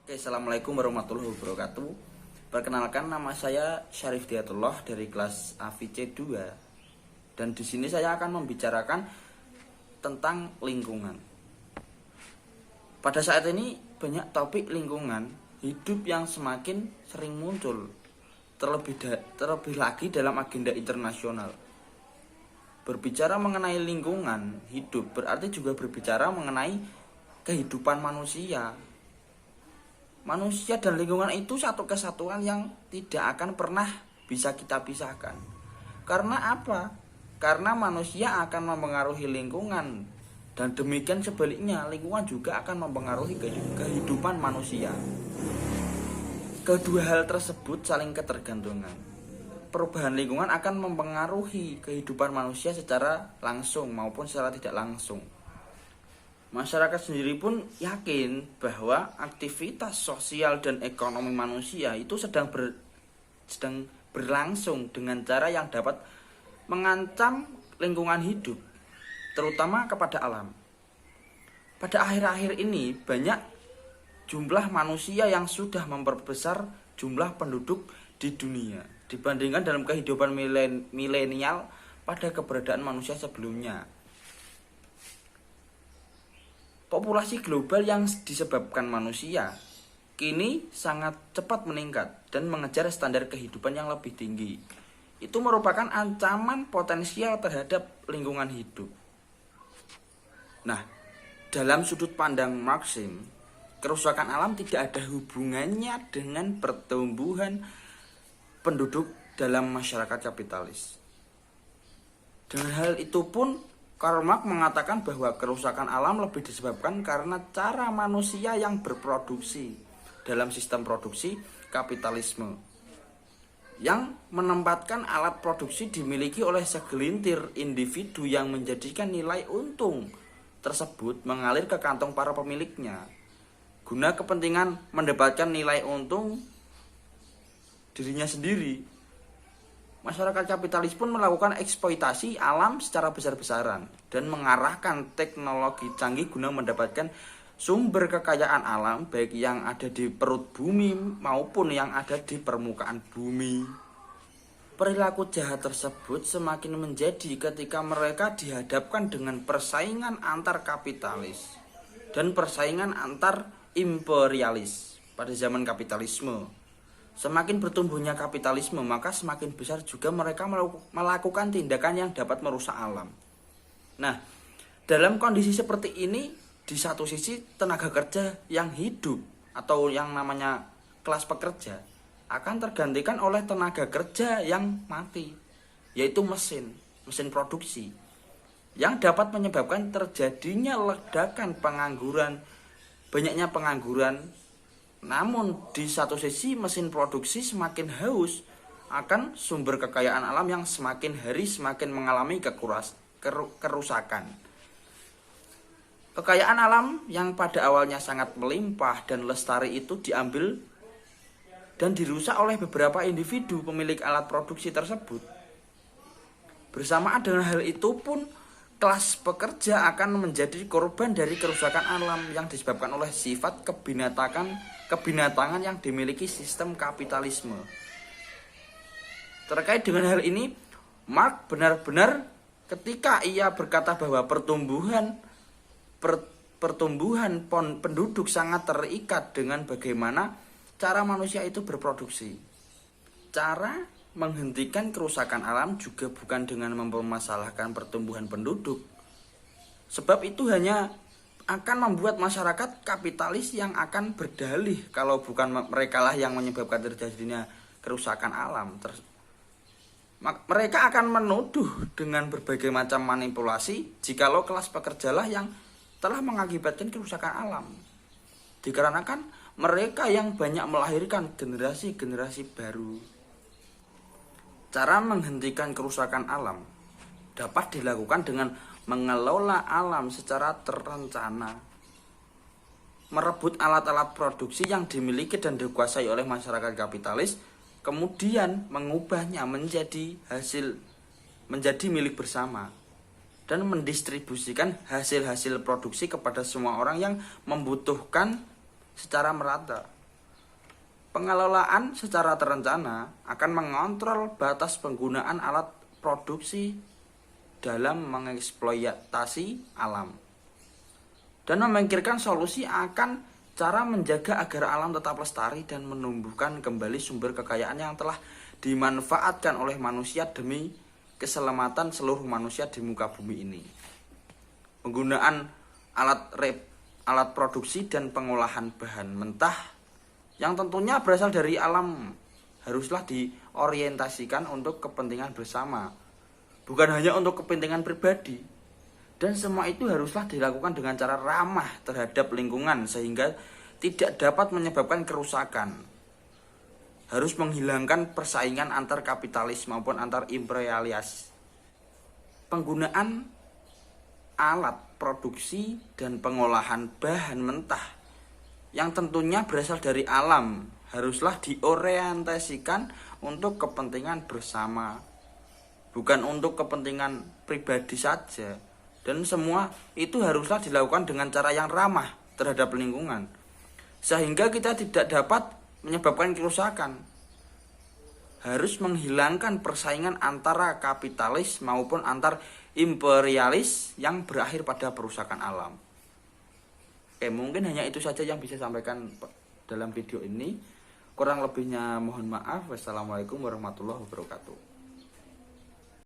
Oke, assalamualaikum warahmatullahi wabarakatuh. Perkenalkan, nama saya Syarif Diatullah dari kelas AVC 2. Dan di sini saya akan membicarakan tentang lingkungan. Pada saat ini banyak topik lingkungan hidup yang semakin sering muncul, terlebih lagi dalam agenda internasional. Berbicara mengenai lingkungan hidup berarti juga berbicara mengenai kehidupan manusia. Manusia dan lingkungan itu satu kesatuan yang tidak akan pernah bisa kita pisahkan. Karena apa? Karena manusia akan mempengaruhi lingkungan, dan demikian sebaliknya lingkungan juga akan mempengaruhi kehidupan manusia. Kedua hal tersebut saling ketergantungan. Perubahan lingkungan akan mempengaruhi kehidupan manusia secara langsung maupun secara tidak langsung. Masyarakat sendiri pun yakin bahwa aktivitas sosial dan ekonomi manusia itu sedang berlangsung dengan cara yang dapat mengancam lingkungan hidup, terutama kepada alam. Pada akhir-akhir ini banyak jumlah manusia yang sudah memperbesar jumlah penduduk di dunia dibandingkan dalam kehidupan milenial pada keberadaan manusia sebelumnya. Populasi global yang disebabkan manusia kini sangat cepat meningkat dan mengejar standar kehidupan yang lebih tinggi. Itu merupakan ancaman potensial terhadap lingkungan hidup. Nah, dalam sudut pandang Marxisme, kerusakan alam tidak ada hubungannya dengan pertumbuhan penduduk dalam masyarakat kapitalis. Dengan hal itu pun Karl Marx mengatakan bahwa kerusakan alam lebih disebabkan karena cara manusia yang berproduksi dalam sistem produksi kapitalisme, yang menempatkan alat produksi dimiliki oleh segelintir individu yang menjadikan nilai untung tersebut mengalir ke kantong para pemiliknya guna kepentingan mendapatkan nilai untung dirinya sendiri. Masyarakat kapitalis pun melakukan eksploitasi alam secara besar-besaran dan mengarahkan teknologi canggih guna mendapatkan sumber kekayaan alam baik yang ada di perut bumi maupun yang ada di permukaan bumi. Perilaku jahat tersebut semakin menjadi ketika mereka dihadapkan dengan persaingan antar kapitalis dan persaingan antar imperialis pada zaman kapitalisme. Semakin bertumbuhnya kapitalisme, maka semakin besar juga mereka melakukan tindakan yang dapat merusak alam. Nah, dalam kondisi seperti ini, di satu sisi tenaga kerja yang hidup atau yang namanya kelas pekerja akan tergantikan oleh tenaga kerja yang mati, yaitu mesin produksi, yang dapat menyebabkan terjadinya ledakan pengangguran, banyaknya pengangguran. Namun di satu sisi mesin produksi semakin haus akan sumber kekayaan alam yang semakin hari semakin mengalami kerusakan. Kekayaan alam yang pada awalnya sangat melimpah dan lestari itu diambil dan dirusak oleh beberapa individu pemilik alat produksi tersebut. Bersamaan dengan hal itu pun kelas pekerja akan menjadi korban dari kerusakan alam yang disebabkan oleh sifat kebinatangan yang dimiliki sistem kapitalisme. Terkait dengan hal ini, Marx benar-benar ketika ia berkata bahwa pertumbuhan penduduk sangat terikat dengan bagaimana cara manusia itu berproduksi. Cara menghentikan kerusakan alam juga bukan dengan mempermasalahkan pertumbuhan penduduk, sebab itu hanya akan membuat masyarakat kapitalis yang akan berdalih kalau bukan merekalah yang menyebabkan terjadinya kerusakan alam. Mereka akan menuduh dengan berbagai macam manipulasi jikalau kelas pekerjalah yang telah mengakibatkan kerusakan alam, dikarenakan mereka yang banyak melahirkan generasi-generasi baru. Cara menghentikan kerusakan alam dapat dilakukan dengan mengelola alam secara terencana, merebut alat-alat produksi yang dimiliki dan dikuasai oleh masyarakat kapitalis, kemudian mengubahnya menjadi milik bersama, dan mendistribusikan hasil-hasil produksi kepada semua orang yang membutuhkan secara merata. Pengelolaan secara terencana akan mengontrol batas penggunaan alat produksi dalam mengeksploitasi alam dan memikirkan solusi akan cara menjaga agar alam tetap lestari dan menumbuhkan kembali sumber kekayaan yang telah dimanfaatkan oleh manusia demi keselamatan seluruh manusia di muka bumi ini. Penggunaan alat produksi dan pengolahan bahan mentah yang tentunya berasal dari alam haruslah diorientasikan untuk kepentingan bersama, bukan hanya untuk kepentingan pribadi. Dan semua itu haruslah dilakukan dengan cara ramah terhadap lingkungan sehingga tidak dapat menyebabkan kerusakan. Harus menghilangkan persaingan antar kapitalis maupun antar imperialis. Penggunaan alat produksi dan pengolahan bahan mentah yang tentunya berasal dari alam haruslah diorientasikan untuk kepentingan bersama, bukan untuk kepentingan pribadi saja. Dan semua itu haruslah dilakukan dengan cara yang ramah terhadap lingkungan, sehingga kita tidak dapat menyebabkan kerusakan. Harus menghilangkan persaingan antara kapitalis maupun antar imperialis yang berakhir pada perusakan alam. Oke, mungkin hanya itu saja yang bisa sampaikan dalam video ini. Kurang lebihnya mohon maaf. Wassalamualaikum warahmatullahi wabarakatuh.